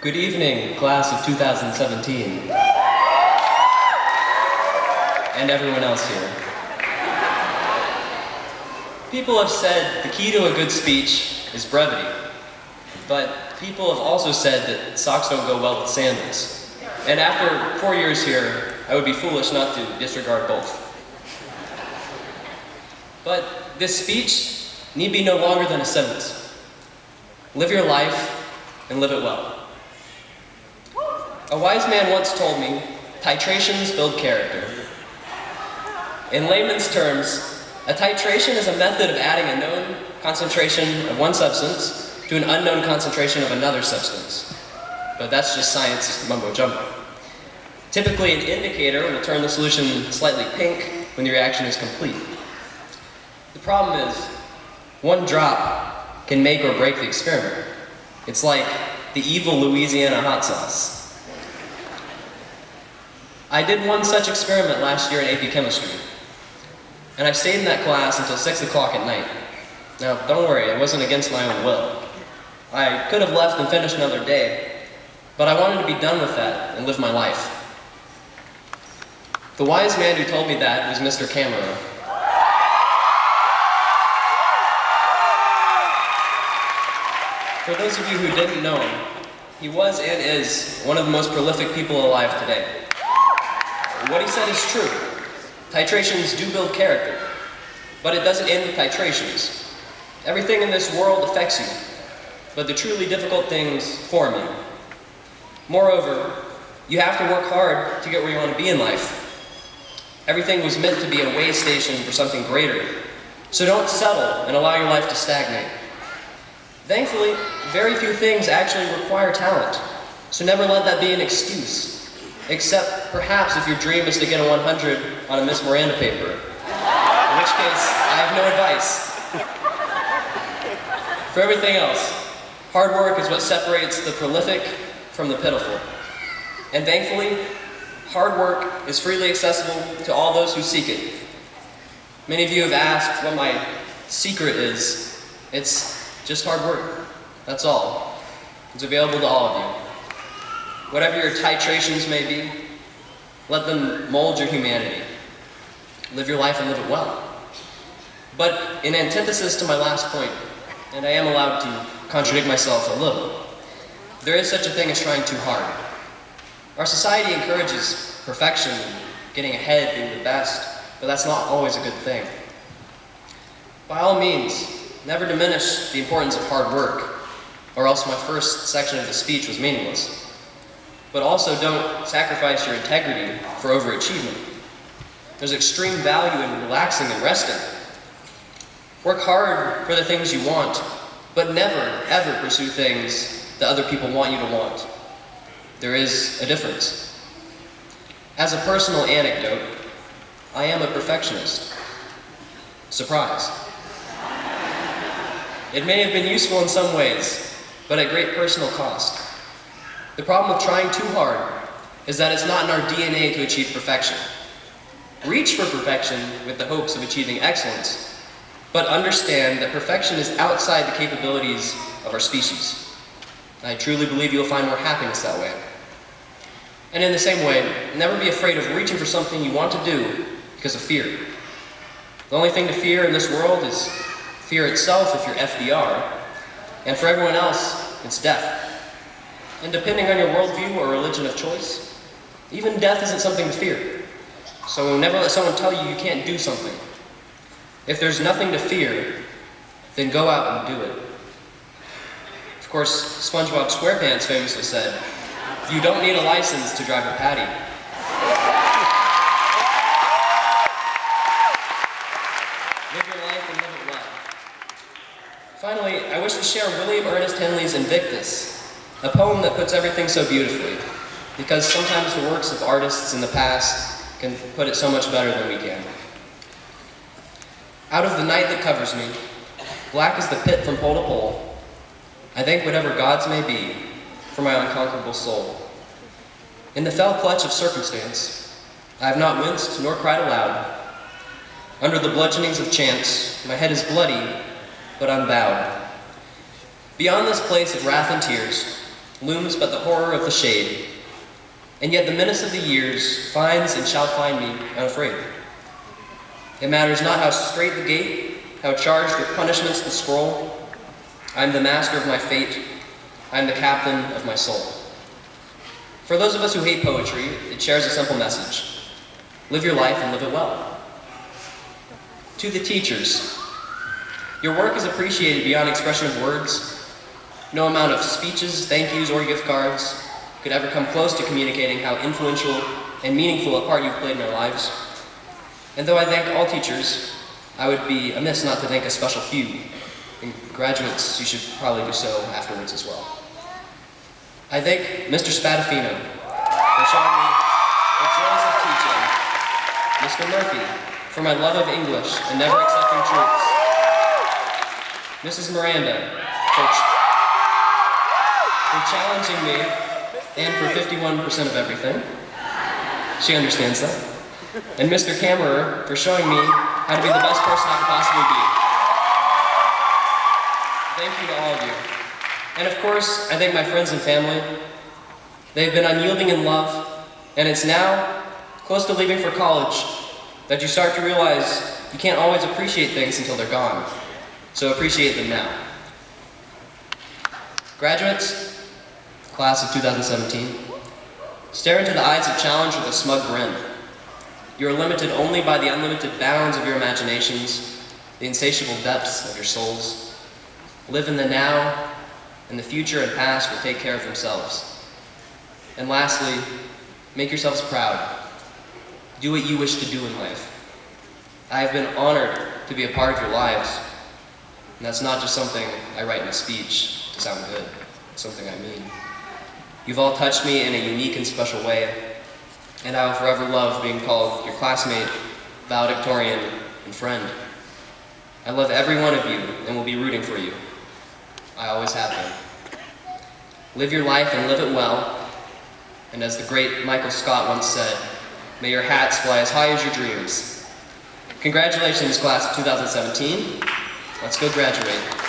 Good evening, class of 2017. And everyone else here. People have said the key to a good speech is brevity. But people have also said that socks don't go well with sandals. And after 4 years here, I would be foolish not to disregard both. But this speech need be no longer than a sentence. Live your life and live it well. A wise man once told me, titrations build character. In layman's terms, a titration is a method of adding a known concentration of one substance to an unknown concentration of another substance. But that's just science mumbo-jumbo. Typically, an indicator will turn the solution slightly pink when the reaction is complete. The problem is, one drop can make or break the experiment. It's like the evil Louisiana hot sauce. I did one such experiment last year in AP Chemistry, and I stayed in that class until 6 o'clock at night. Now, don't worry, it wasn't against my own will. I could have left and finished another day, but I wanted to be done with that and live my life. The wise man who told me that was Mr. Camera. For those of you who didn't know him, he was and is one of the most prolific people alive today. What he said is true. Titrations do build character, but it doesn't end with titrations. Everything in this world affects you, but the truly difficult things form you. Moreover, you have to work hard to get where you want to be in life. Everything was meant to be a way station for something greater, so don't settle and allow your life to stagnate. Thankfully, very few things actually require talent, so never let that be an excuse. Except, perhaps, if your dream is to get a 100 on a Miss Miranda paper. In which case, I have no advice. For everything else, hard work is what separates the prolific from the pitiful. And thankfully, hard work is freely accessible to all those who seek it. Many of you have asked what my secret is. It's just hard work. That's all. It's available to all of you. Whatever your titrations may be, let them mold your humanity. Live your life and live it well. But in antithesis to my last point, and I am allowed to contradict myself a little, there is such a thing as trying too hard. Our society encourages perfection, getting ahead, being the best, but that's not always a good thing. By all means, never diminish the importance of hard work, or else my first section of the speech was meaningless. But also don't sacrifice your integrity for overachievement. There's extreme value in relaxing and resting. Work hard for the things you want, but never, ever pursue things that other people want you to want. There is a difference. As a personal anecdote, I am a perfectionist. Surprise. It may have been useful in some ways, but at great personal cost. The problem with trying too hard is that it's not in our DNA to achieve perfection. Reach for perfection with the hopes of achieving excellence, but understand that perfection is outside the capabilities of our species. I truly believe you'll find more happiness that way. And in the same way, never be afraid of reaching for something you want to do because of fear. The only thing to fear in this world is fear itself if you're FDR, and for everyone else, it's death. And depending on your worldview or religion of choice, even death isn't something to fear. So never let someone tell you you can't do something. If there's nothing to fear, then go out and do it. Of course, SpongeBob SquarePants famously said, "You don't need a license to drive a Patty." Live your life and live it well. Finally, I wish to share William Ernest Henley's Invictus, a poem that puts everything so beautifully, because sometimes the works of artists in the past can put it so much better than we can. Out of the night that covers me, black as the pit from pole to pole, I thank whatever gods may be for my unconquerable soul. In the fell clutch of circumstance, I have not winced nor cried aloud. Under the bludgeonings of chance, my head is bloody, but unbowed. Beyond this place of wrath and tears, looms but the horror of the shade. And yet the menace of the years finds and shall find me unafraid. It matters not how straight the gate, how charged with punishments the scroll. I am the master of my fate. I am the captain of my soul. For those of us who hate poetry, it shares a simple message. Live your life and live it well. To the teachers, your work is appreciated beyond expression of words. No amount of speeches, thank yous, or gift cards could ever come close to communicating how influential and meaningful a part you've played in our lives. And though I thank all teachers, I would be amiss not to thank a special few. And graduates, you should probably do so afterwards as well. I thank Mr. Spadafino for showing me the joys of teaching, Mr. Murphy for my love of English and never accepting truths, Mrs. Miranda for challenging me and for 51% of everything. She understands that. And Mr. Kammerer for showing me how to be the best person I could possibly be. Thank you to all of you. And of course, I thank my friends and family. They've been unyielding in love, and it's now, close to leaving for college, that you start to realize you can't always appreciate things until they're gone. So appreciate them now. Graduates, class of 2017, stare into the eyes of challenge with a smug grin. You are limited only by the unlimited bounds of your imaginations, the insatiable depths of your souls. Live in the now, and the future and past will take care of themselves. And lastly, make yourselves proud. Do what you wish to do in life. I have been honored to be a part of your lives, and that's not just something I write in a speech to sound good. It's something I mean. You've all touched me in a unique and special way, and I will forever love being called your classmate, valedictorian, and friend. I love every one of you and will be rooting for you. I always have been. Live your life and live it well, and as the great Michael Scott once said, may your hats fly as high as your dreams. Congratulations, class of 2017. Let's go graduate.